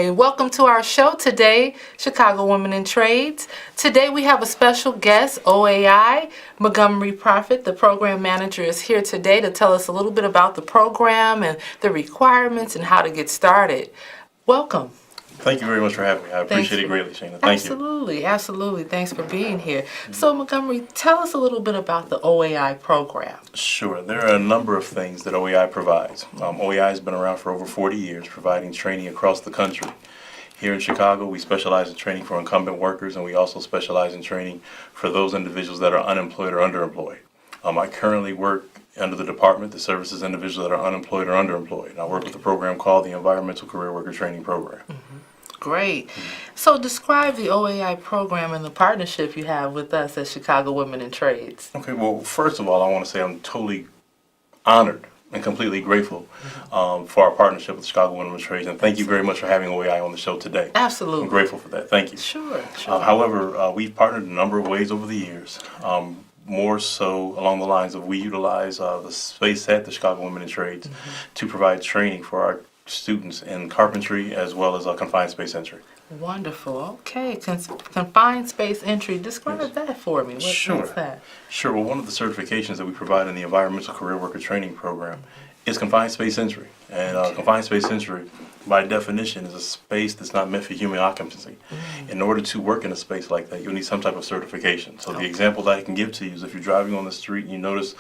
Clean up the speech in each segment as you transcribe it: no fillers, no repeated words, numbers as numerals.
Hi, welcome to our show today, Chicago Women in Trades. Today we have a special guest, OAI. Montgomery Prophet, the program manager, is here today to tell us a little bit about the program and the requirements and how to get started. Welcome. Thank you very much for having me. I appreciate it greatly, Shana. Thank you. Absolutely. Thanks for being here. So, Montgomery, tell us a little bit about the OAI program. Sure. There are a number of things that OAI provides. OAI has been around for over 40 years, providing training across the country. Here in Chicago, we specialize in training for incumbent workers, and we also specialize in training for those individuals that are unemployed or underemployed. I currently work under the department that services individuals that are unemployed or underemployed. And I work with a program called the Environmental Career Worker Training Program. Great. So describe the OAI program and the partnership you have with us at Chicago Women in Trades. Okay, well, first of all, I want to say I'm totally honored and completely grateful for our partnership with Chicago Women in Trades. And thank you very much for having OAI on the show today. Absolutely. I'm grateful for that. Thank you. Sure. However, we've partnered in a number of ways over the years. More so along the lines of we utilize the space at the Chicago Women in Trades to provide training for our students in carpentry as well as confined space entry. Wonderful. Okay. Confined space entry. Describe that for me. What's that? Sure. Well, one of the certifications that we provide in the Environmental Career Worker Training Program is confined space entry. And confined space entry, by definition, is a space that's not meant for human occupancy. In order to work in a space like that, you'll need some type of certification. So the example that I can give to you is if you're driving on the street and you notice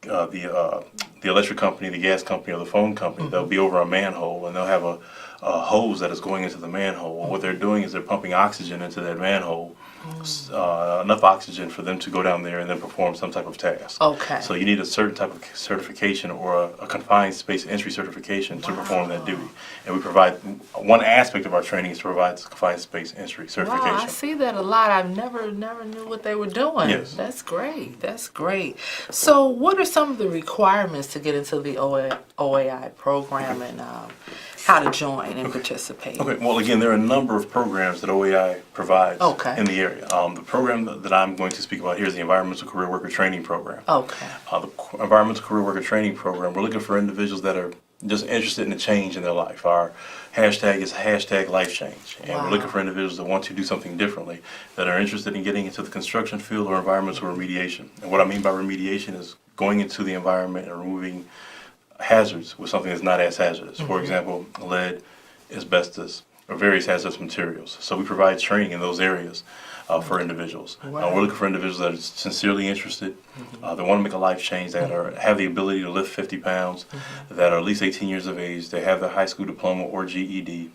the electric company, the gas company, or the phone company, they'll be over a manhole and they'll have a hose that is going into the manhole. Well, what they're doing is they're pumping oxygen into that manhole, enough oxygen for them to go down there and then perform some type of task. Okay. So you need a certain type of certification or a confined space entry certification to perform that duty. And we provide, one aspect of our training is to provide confined space entry certification. Wow, I see that a lot. I've never knew what they were doing. Yes. That's great. That's great. So what are some of the requirements to get into the OAI program and how to join and participate? Okay, well, again, there are a number of programs that OAI provides in the area. The program that I'm going to speak about here is the Environmental Career Worker Training Program. Okay. The Environmental Career Worker Training Program, we're looking for individuals that are just interested in a change in their life. Our hashtag is hashtag life change. And we're looking for individuals that want to do something differently, that are interested in getting into the construction field or environmental remediation. And what I mean by remediation is going into the environment and removing hazards with something that's not as hazardous. For example, lead, asbestos, or various hazardous materials. So we provide training in those areas for individuals. We're looking for individuals that are sincerely interested, that want to make a life change, that have the ability to lift 50 pounds, that are at least 18 years of age, they have their high school diploma or GED.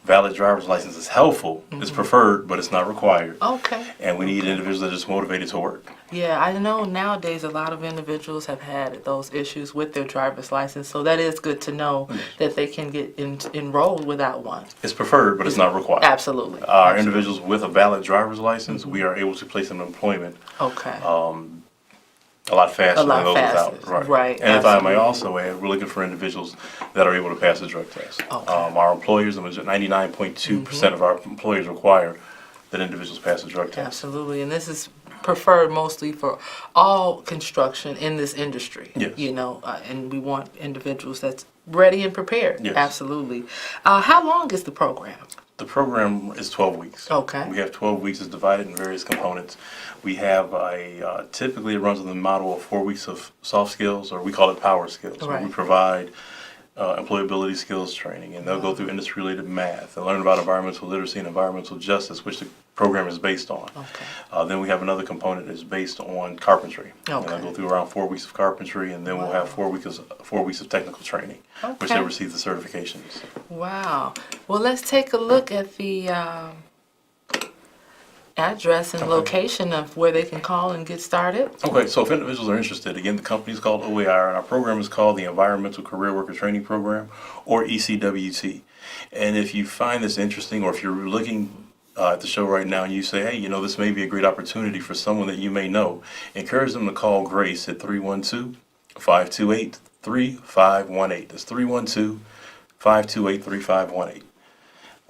Valid driver's license is helpful, it's preferred, but it's not required. Okay. And we need individuals that are just motivated to work. Yeah, I know nowadays a lot of individuals have had those issues with their driver's license, so that is good to know that they can get enrolled without one. It's preferred, but it's not required. Absolutely. Our individuals with a valid driver's license, we are able to place them in employment Okay. a lot faster than those without. Right. And if I may also add, we're looking for individuals that are able to pass the drug test. Okay. Our employers, 99.2% of our employers require that individuals pass the drug test. Absolutely, and this is preferred mostly for all construction in this industry. Yes. You know, and we want individuals that's ready and prepared. Yes. Absolutely. How long is the program? The program is 12 weeks. Okay. We have 12 weeks. It's divided in various components. We have typically it runs on the model of 4 weeks of soft skills, or we call it power skills. Right. We provide employability skills training, and they'll go through industry-related math. They'll learn about environmental literacy and environmental justice, which the program is based on. Okay. Then we have another component that's based on carpentry. Okay. And they'll go through around 4 weeks of carpentry, and then we'll have 4 weeks of technical training, which Okay. they'll receive the certifications. Wow. Well, let's take a look at the address and location of where they can call and get started. Okay, so if individuals are interested, again, the company is called OAI, and our program is called the Environmental Career Worker Training Program, or ECWT. And if you find this interesting, or if you're looking at the show right now and you say, hey, you know, this may be a great opportunity for someone that you may know, encourage them to call Grace at 312-528-3518. That's 312-528-3518.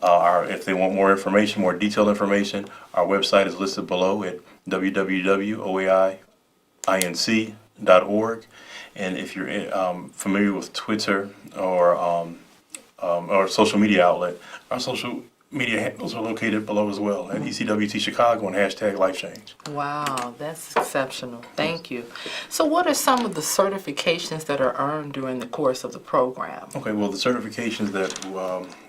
If they want more information, more detailed information, our website is listed below at www.oaiinc.org. And if you're familiar with Twitter or or social media outlet. Our social media handles are located below as well at ECWT Chicago and hashtag Life Change. Wow, that's exceptional. Thank you. So what are some of the certifications that are earned during the course of the program? Okay, well, the certifications that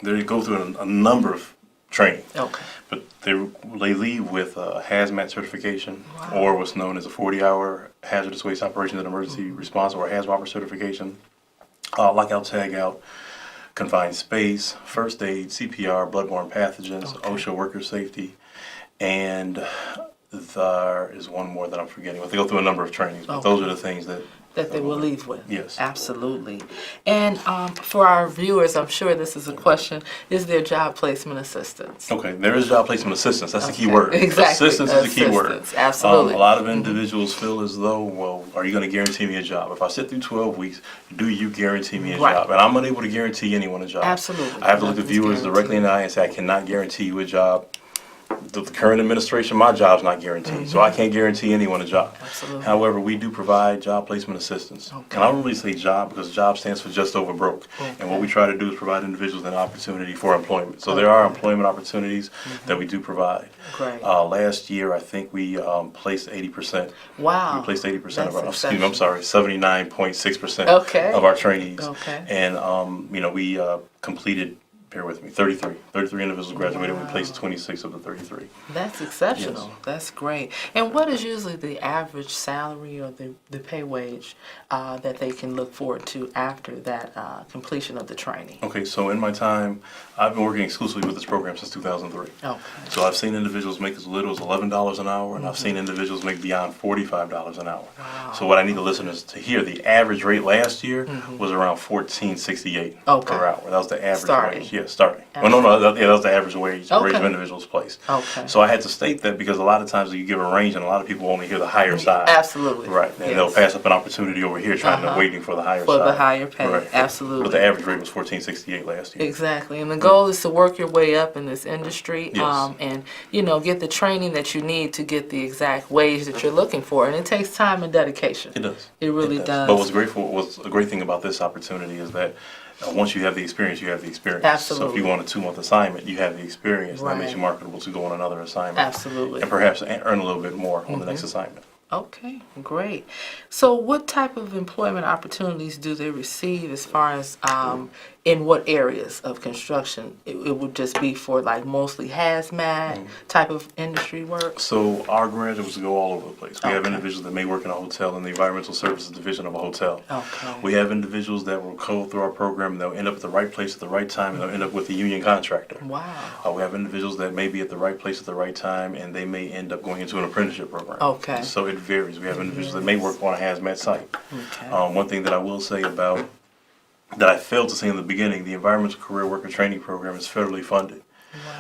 they go through a number of training, Okay. but they leave with a hazmat certification Wow. or what's known as a 40-hour hazardous waste operations and emergency response or HAZWOPER certification, lockout, tag out, confined space, first aid, CPR, bloodborne pathogens, Okay. OSHA worker safety, and there is one more that I'm forgetting. But they go through a number of trainings, but those are the things that That they will leave with? Yes. Absolutely. And for our viewers, I'm sure this is a question, is there job placement assistance? Okay, there is job placement assistance. That's the key Okay, word. exactly. Assistance is the key word. Assistance, absolutely. A lot of individuals feel as though, well, are you going to guarantee me a job? If I sit through 12 weeks, do you guarantee me a Right. job? And I'm unable to guarantee anyone a job. Absolutely. I have to look the Nothing's viewers directly in the eye and say, I cannot guarantee you a job. The current administration, my job's not guaranteed, so I can't guarantee anyone a job. Absolutely. However, we do provide job placement assistance. Okay. And I don't really say job because job stands for just over broke. And what we try to do is provide individuals an opportunity for employment. So there are employment opportunities that we do provide. Great. Last year, I think we placed 80%. Wow. We placed 80% of our, That's excuse me, I'm sorry, 79.6% Okay. of our trainees. Okay. And, we completed, bear with me, 33 individuals graduated. We placed 26 of the 33. That's exceptional. Yes. That's great. And what is usually the average salary or the pay wage that they can look forward to after that completion of the training? Okay, so in my time, I've been working exclusively with this program since 2003. Okay. So I've seen individuals make as little as $11 an hour, and I've seen individuals make beyond $45 an hour. Wow. So what I need the listeners to hear, the average rate last year was around $14.68 Okay. per hour. That was the average Starting. wage. Yeah, starting. Well, no, that was the average wage Okay. of individuals placed. Okay. So I had to state that because a lot of times you give a range, and a lot of people only hear the higher side. Absolutely. Right, and Yes. they'll pass up an opportunity over here trying to waiting for the higher For side. the higher pay, Right. absolutely. But the average rate was $14.68 last year. Exactly. And the goal is to work your way up in this industry Yes. and, get the training that you need to get the exact wage that you're looking for. And it takes time and dedication. It does. It really does. But what's a great thing about this opportunity is that once you have the experience, you have the experience. So if Absolutely. you want a 2-month assignment, you have the experience. That makes Right. you marketable to go on another assignment. Absolutely. And perhaps earn a little bit more on the next assignment. Okay, great. So what type of employment opportunities do they receive as far as in what areas of construction? It would just be for like mostly hazmat type of industry work? So our graduates go all over the place. We have Okay. individuals that may work in a hotel in the environmental services division of a hotel. Okay. We have individuals that will go through our program and they'll end up at the right place at the right time and they'll end up with a union contractor. Wow. We have individuals that may be at the right place at the right time and they may end up going into an apprenticeship program. Okay. So it varies. We have individuals that may work on a hazmat site. Okay. One thing that I will say about, that I failed to say in the beginning, the Environmental Career Worker Training Program is federally funded.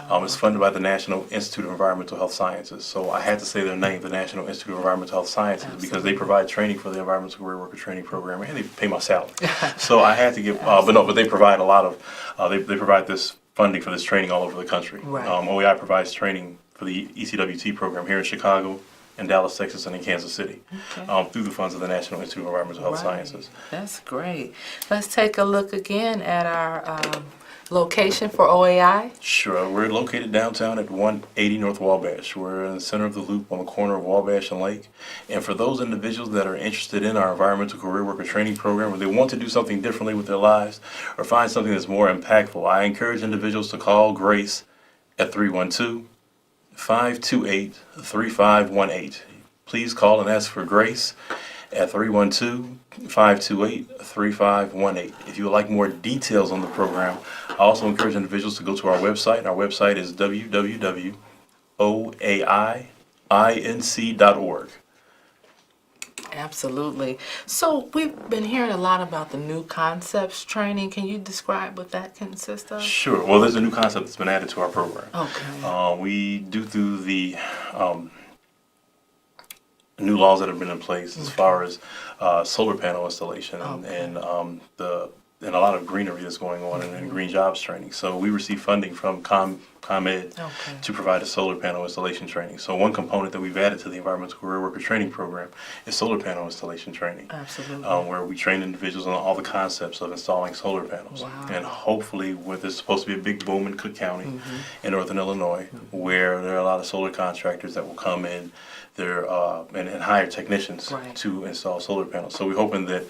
It's funded by the National Institute of Environmental Health Sciences. So I had to say their name, the National Institute of Environmental Health Sciences, because they provide training for the Environmental Career Worker Training Program and they pay my salary. So I had to give, but they provide a lot of, they provide this funding for this training all over the country. Right. OEI provides training for the ECWT program here in Chicago, in Dallas, Texas, and in Kansas City, through the funds of the National Institute of Environmental Health Sciences. That's great. Let's take a look again at our location for OAI. Sure. We're located downtown at 180 North Wabash. We're in the center of the loop on the corner of Wabash and Lake. And for those individuals that are interested in our Environmental Career Worker Training Program, or they want to do something differently with their lives or find something that's more impactful, I encourage individuals to call Grace at 312-528-3518. Please call and ask for Grace at 312-528-3518. If you would like more details on the program, I also encourage individuals to go to our website. And our website is www.oainc.org. Absolutely. So we've been hearing a lot about the new concepts training. Can you describe what that consists of? Sure. Well, there's a new concept that's been added to our program. Okay. We do through the new laws that have been in place as far as solar panel installation and the and a lot of greenery that's going on and green jobs training. So we receive funding from ComEd Okay. to provide a solar panel installation training. So one component that we've added to the Environmental Career Worker Training Program is solar panel installation training. Absolutely. Where we train individuals on all the concepts of installing solar panels. Wow. And hopefully, there's supposed to be a big boom in Cook County in northern Illinois, where there are a lot of solar contractors that will come in there and hire technicians Right. to install solar panels. So we're hoping that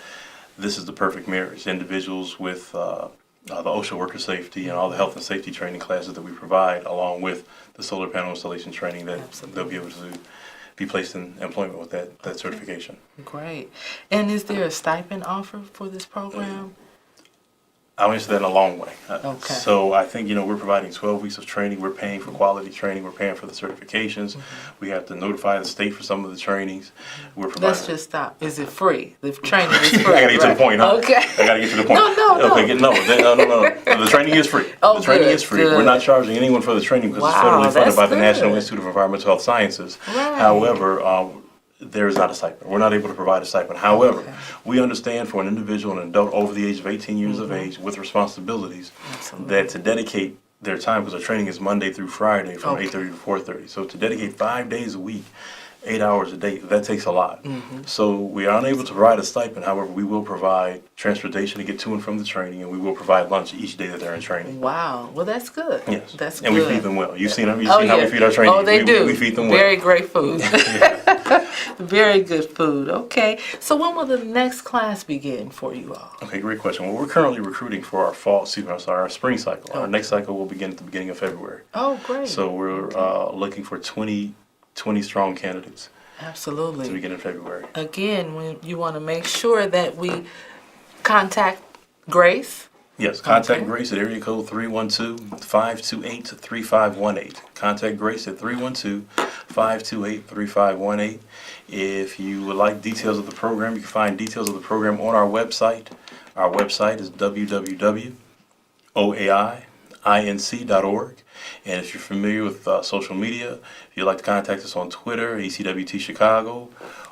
this is the perfect marriage. Individuals with the OSHA worker safety and all the health and safety training classes that we provide, along with the solar panel installation training, that they'll be able to be placed in employment with that certification. Great. And is there a stipend offer for this program? I'll answer that in a long way. Okay. So I think, we're providing 12 weeks of training. We're paying for quality training. We're paying for the certifications. We have to notify the state for some of the trainings. We're providing. Let's just stop. Is it free? The training is free. I gotta get to the point, huh? Okay. I gotta get to the point. No. Okay, no. The training is free. Oh, the training good, is free. good. We're not charging anyone for the training because it's Wow, federally funded that's by the good. National Institute of Environmental Health Sciences. Right. However, there is not a stipend. We're not able to provide a stipend. However, Okay. we understand for an individual, an adult over the age of 18 years of age with responsibilities, Absolutely. that to dedicate their time, because our training is Monday through Friday from Okay. 8:30 to 4:30. So to dedicate 5 days a week, 8 hours a day, that takes a lot. So we are unable to provide a stipend. However, we will provide transportation to get to and from the training, and we will provide lunch each day that they're in training. Wow. Well, that's good. Yes. That's and good. we feed them well. You've seen how we yeah. feed our trainees. Oh, they do. We feed them well. Very great food. Very good food. Okay. So when will the next class begin for you all? Okay, great question. Well, we're currently recruiting for our spring cycle. Our next cycle will begin at the beginning of February. Oh, great. So we're looking for 20 strong candidates to Absolutely. begin in February. Again, when you want to make sure that we contact Grace. Yes, contact Okay. Grace at area code 312-528-3518. Contact Grace at 312-528-3518. If you would like details of the program, you can find details of the program on our website. Our website is www.oaiinc.org. And if you're familiar with social media, if you'd like to contact us on Twitter, ECWT Chicago,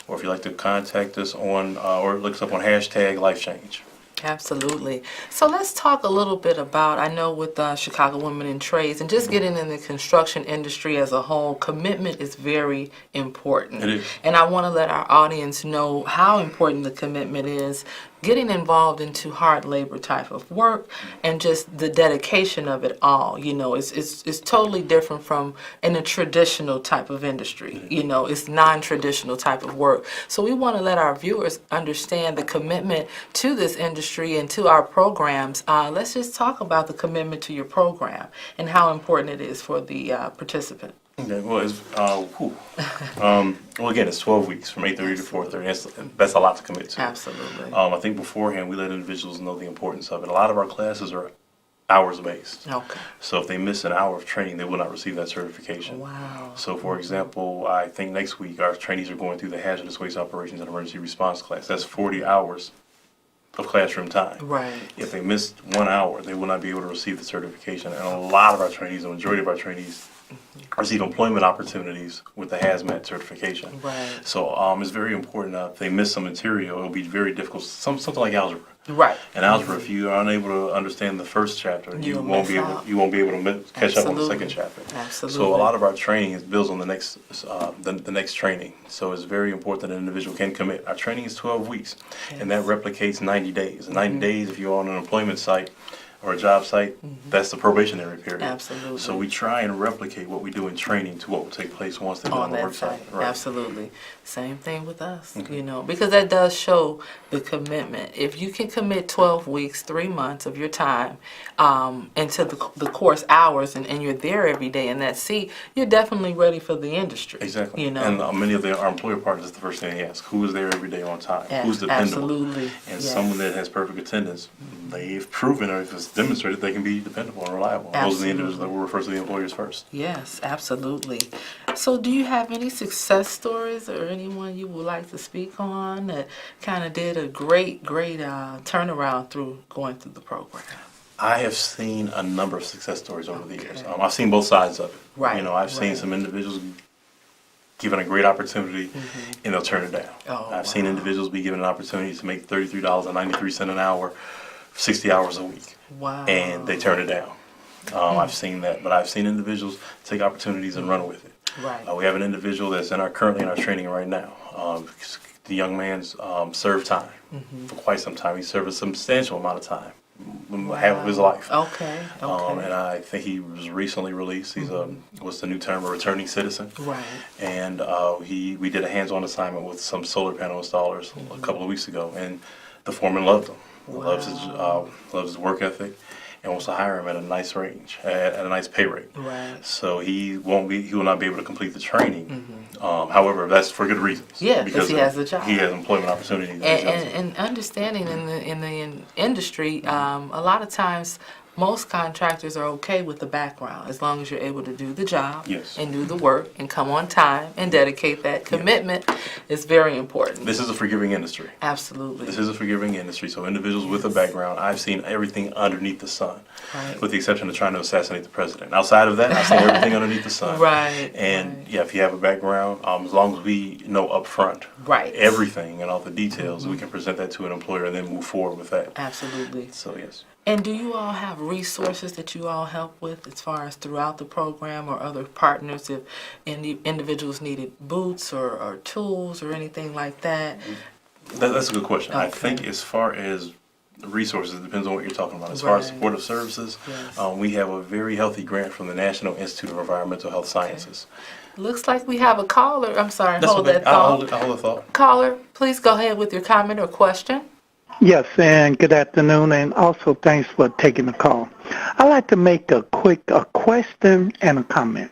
or if you'd like to contact us on, or look us up on hashtag LifeChange. Absolutely. So let's talk a little bit about, I know with Chicago Women in Trades and just getting in the construction industry as a whole, commitment is very important. It is. And I want to let our audience know how important the commitment is, getting involved into hard labor type of work and just the dedication of it all. It's totally different from in a traditional type of industry. It's non-traditional type of work. So we want to let our viewers understand the commitment to this industry and to our programs. Let's just talk about the commitment to your program and how important it is for the participant. Okay, well, well, again, it's 12 weeks from 8:30 to 4:30. That's a lot to commit to. Absolutely. I think beforehand we let individuals know the importance of it. A lot of our classes are hours-based. Okay. So if they miss an hour of training, they will not receive that certification. Wow. So, for example, I think next week our trainees are going through the Hazardous Waste Operations and Emergency Response class. That's 40 hours of classroom time. Right. If they missed 1 hour, they will not be able to receive the certification. And a lot of our trainees, the majority of our trainees, receive employment opportunities with the hazmat certification. Right. So it's very important. If they miss some material, it'll be very difficult. Something like algebra. Right. In algebra, if you are unable to understand the first chapter, you You'll won't be miss able. out. You won't be able to catch up on the Absolutely. second chapter. Absolutely. So a lot of our training is built on the next training. So it's very important that an individual can commit. Our training is 12 weeks, and that replicates 90 days. And 90 days, if you're on an employment site or a job site, that's the probationary period. Absolutely. So we try and replicate what we do in training to what will take place once they're on On the that work site. side. Right. Absolutely. Same thing with us, because that does show the commitment. If you can commit 12 weeks, 3 months of your time into the course hours and you're there every day in that seat, you're definitely ready for the industry. Exactly. And And many of our employer partners, is the first thing they ask: who is there every day on time? Who's dependable? Absolutely. And Yes. someone that has perfect attendance, they've proven, or if it's demonstrated, they can be dependable and reliable. And those are the individuals that will refer to the employers first. Yes, absolutely. So do you have any success stories or anyone you would like to speak on that kind of did a great turnaround through going through the program? I have seen a number of success stories over the years. I've seen both sides of it. Right, I've seen right. some individuals given a great opportunity and they'll turn it down. Oh, I've seen wow. individuals be given an opportunity to make $33.93 an hour 60 hours a week, Wow. and they turn it down. I've seen that, but I've seen individuals take opportunities and run with it. Right. We have an individual that's currently in our training right now. The young man's served time for quite some time. He served a substantial amount of time, half of his life. Okay. Okay. And I think he was recently released. He's what's the new term? A returning citizen. Right. And we did a hands-on assignment with some solar panel installers a couple of weeks ago, and the foreman loved him. Loves his work ethic, and wants to hire him at a nice range, at a nice pay rate. Right. So he will not be able to complete the training. However, that's for good reasons. Yeah, because he has a job. He has employment opportunities. And understanding in the industry, a lot of times most contractors are okay with the background as long as you're able to do the job Yes. and do the work and come on time and dedicate that commitment is very important. This is a forgiving industry. Absolutely. This is a forgiving industry, so individuals with a background, I've seen everything underneath the sun, Right. with the exception of trying to assassinate the president. Outside of that, I've seen everything underneath the sun. Right. And right. yeah, if you have a background, as long as we know up front Right. everything and all the details, we can present that to an employer and then move forward with that. Absolutely. So yes. And do you all have resources that you all help with as far as throughout the program or other partners if individuals needed boots or tools or anything like that? That's a good question. I Okay. think as far as resources, it depends on what you're talking about. As far as Right. supportive services, Yes. we have a very healthy grant from the National Institute of Environmental Health Sciences. Looks like we have a caller. I'm sorry, That's hold okay. that I'll thought. hold the thought. Caller, please go ahead with your comment or question. Yes, and good afternoon, and also thanks for taking the call. I'd like to make a question and a comment.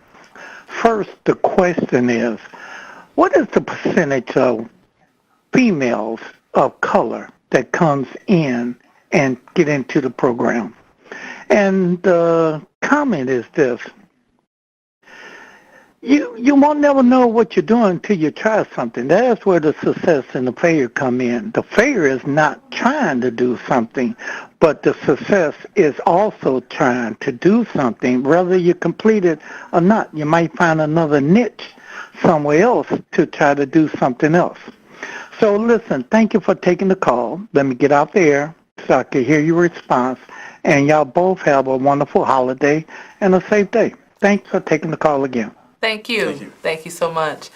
First, the question is, what is the percentage of females of color that comes in and get into the program? And the comment is this. You won't never know what you're doing until you try something. That's where the success and the failure come in. The failure is not trying to do something, but the success is also trying to do something. Whether you complete it or not, you might find another niche somewhere else to try to do something else. So listen, thank you for taking the call. Let me get out there so I can hear your response. And y'all both have a wonderful holiday and a safe day. Thanks for taking the call again. Thank you. Thank you. Thank you so much.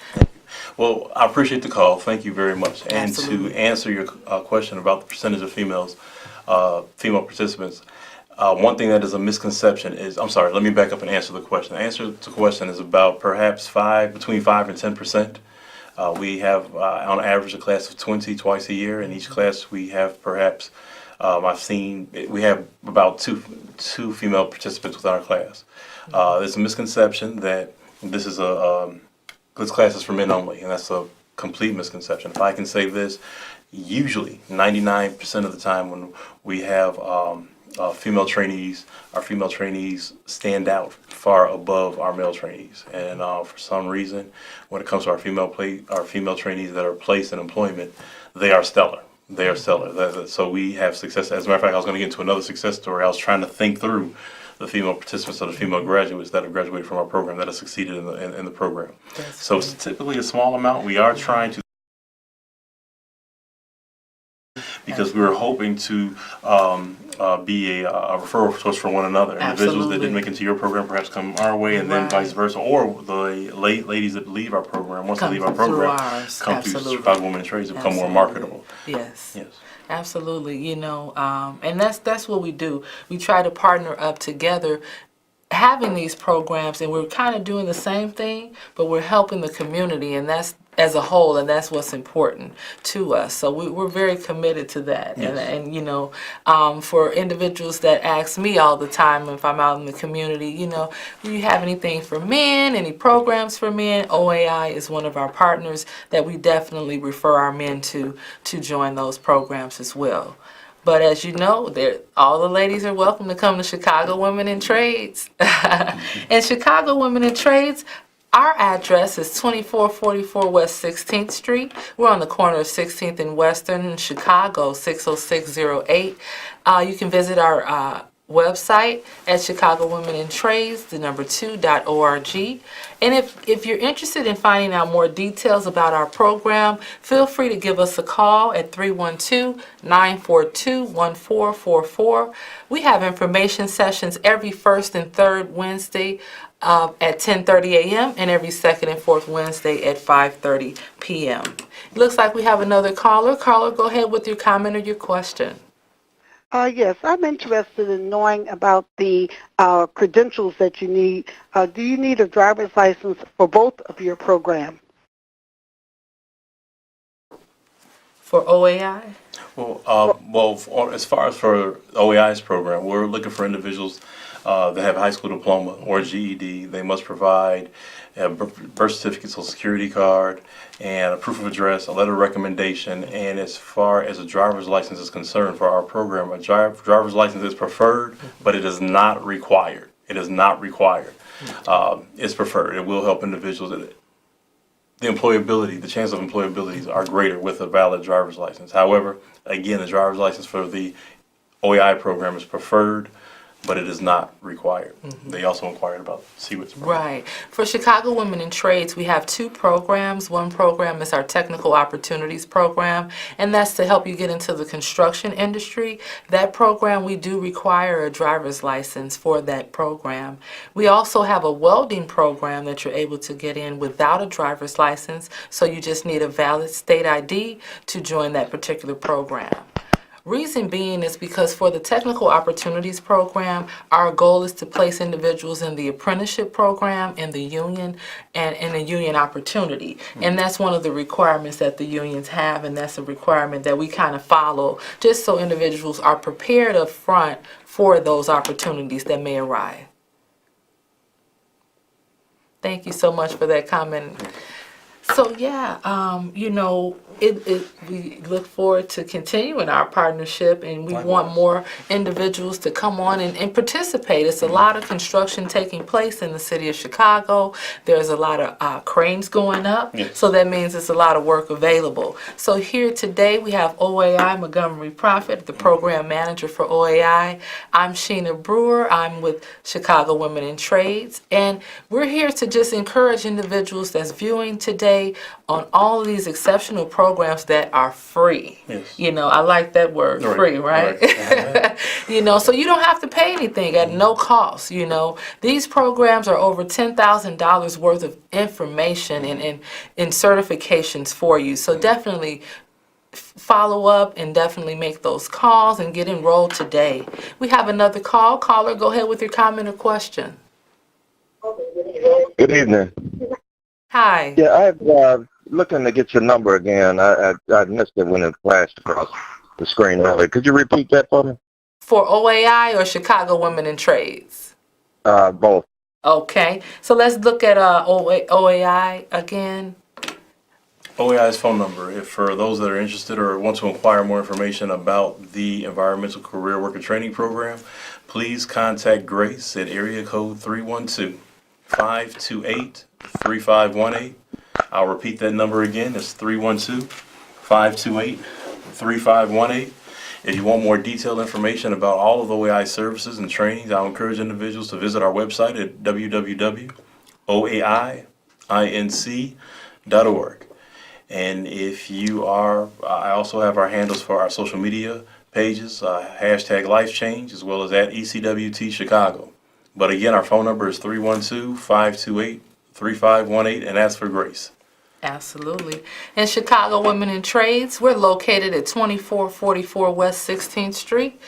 Well, I appreciate the call. Thank you very much. And Absolutely. to answer your question about the percentage of female participants, one thing that is a misconception is, I'm sorry, let me back up and answer the question. The answer to the question is about perhaps between 5 and 10%. We have, on average, a class of 20 twice a year. In each class, we have perhaps, we have about two female participants within our class. There's a misconception that this class is for men only, and that's a complete misconception. If I can say this, usually 99% of the time when we have female trainees, our female trainees stand out far above our male trainees. And for some reason, when it comes to our female trainees that are placed in employment, they are stellar. They are stellar. So we have success. As a matter of fact, I was going to get into another success story. I was trying to think through the female participants or the female graduates that have graduated from our program that have succeeded in the program. So it's typically a small amount. We are trying to, because we were hoping to be a referral source for one another. Individuals that Absolutely. didn't make it into your program perhaps come our way, and then Right. vice versa. Or the ladies that leave our program, once they leave our Come through program, ours. come Absolutely. through Chicago Women in Trades and become more Absolutely. marketable. Yes. Yes. Absolutely. You know, and that's what we do. We try to partner up together having these programs, and we're kind of doing the same thing, but we're helping the community, and that's as a whole, and that's what's important to us. So we're very committed to that. Yes. And you know, for individuals that ask me all the time if I'm out in the community, you know, do you have anything for men, any programs for men? OAI is one of our partners that we definitely refer our men to join those programs as well. But as you know, all the ladies are welcome to come to Chicago Women in Trades. And Chicago Women in Trades, our address is 2444 West 16th Street. We're on the corner of 16th and Western in Chicago, 60608. You can visit our website at Chicago Women in Trades, the number 2.org. And if you're interested in finding out more details about our program, feel free to give us a call at 312-942-1444. We have information sessions every first and third Wednesday at 10:30 a.m. and every second and fourth Wednesday at 5:30 p.m. It looks like we have another caller. Caller, go ahead with your comment or your question. Yes, I'm interested in knowing about the credentials that you need. Do you need a driver's license for both of your programs? For OAI? As far as for OAI's program, we're looking for individuals that have a high school diploma or GED. They must provide a birth certificate, social security card, and a proof of address, a letter of recommendation. And as far as a driver's license is concerned for our program, a driver's license is preferred, but it is not required. It is not required. It's preferred. It will help individuals. The employability, the chance of employability are greater with a valid driver's license. However, again, the driver's license for the OAI program is preferred, but it is not required. They also inquired about CWIT's program. Right. For Chicago Women in Trades, we have two programs. One program is our Technical Opportunities Program, and that's to help you get into the construction industry. That program, we do require a driver's license for that program. We also have a welding program that you're able to get in without a driver's license, so you just need a valid state ID to join that particular program. Reason being is because for the Technical Opportunities Program, our goal is to place individuals in the apprenticeship program, in the union, and in a union opportunity. And that's one of the requirements that the unions have, and that's a requirement that we kind of follow, just so individuals are prepared up front for those opportunities that may arise. Thank you so much for that comment. So yeah, we look forward to continuing our partnership, and we want more individuals to come on and participate. It's a lot of construction taking place in the city of Chicago. There's a lot of cranes going up, so that means there's a lot of work available. So here today we have OAI Montgomery Prophet, the program manager for OAI. I'm Sheena Brewer. I'm with Chicago Women in Trades, and we're here to just encourage individuals that's viewing today on all of these exceptional programs that are free. Yes. I like that word, free, right? So you don't have to pay anything at no cost. These programs are over $10,000 worth of information and certifications for you. So definitely follow up and definitely make those calls and get enrolled today. We have another call. Caller, go ahead with your comment or question. Good evening. Hi. Yeah, I'm looking to get your number again. I missed it when it flashed across the screen earlier. Could you repeat that for me? For OAI or Chicago Women in Trades? Both. Okay. So let's look at OAI again. OAI's phone number, if for those that are interested or want to inquire more information about the Environmental Career Worker Training Program, please contact Grace at area code 312-528-3518. I'll repeat that number again. It's 312-528-3518. If you want more detailed information about all of OAI services and trainings, I'll encourage individuals to visit our website at www.oainc.org. And if you are, I also have our handles for our social media pages, hashtag LifeChange, as well as at ECWT Chicago. But again, our phone number is 312-528-3518, and that's for Grace. Absolutely. And Chicago Women in Trades, we're located at 2444 West 16th Street,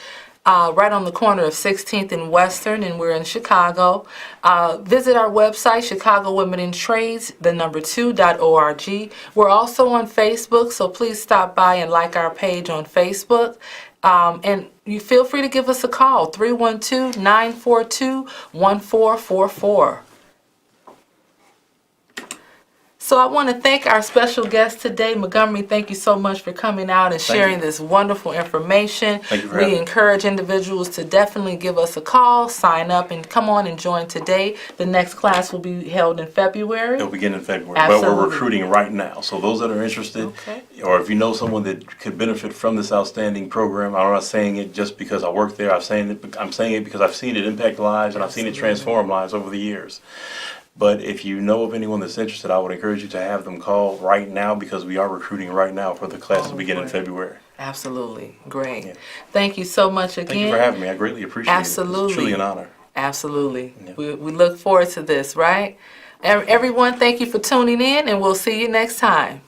right on the corner of 16th and Western, and we're in Chicago. Visit our website, Chicago Women in Trades, the number 2.org. We're also on Facebook, so please stop by and like our page on Facebook. And you feel free to give us a call, 312-942-1444. So I want to thank our special guest today, Montgomery. Thank you so much for coming out and Thank sharing you. this wonderful information. Thank you for having We me. encourage individuals to definitely give us a call, sign up, and come on and join today. The next class will be held in February. It'll begin in February, but Absolutely. we're recruiting right now. So those that are interested, Okay. or if you know someone that could benefit from this outstanding program, I'm not saying it just because I work there. I'm saying it because I've seen it impact lives and I've seen it transform lives over the years. But if you know of anyone that's interested, I would encourage you to have them call right now because we are recruiting right now for the class to begin in great. February. Absolutely. Great. Yeah. Thank you so much again. Thank you for having me. I greatly appreciate it. Absolutely. It's truly an honor. Absolutely. Yeah. We look forward to this, right? Everyone, thank you for tuning in, and we'll see you next time.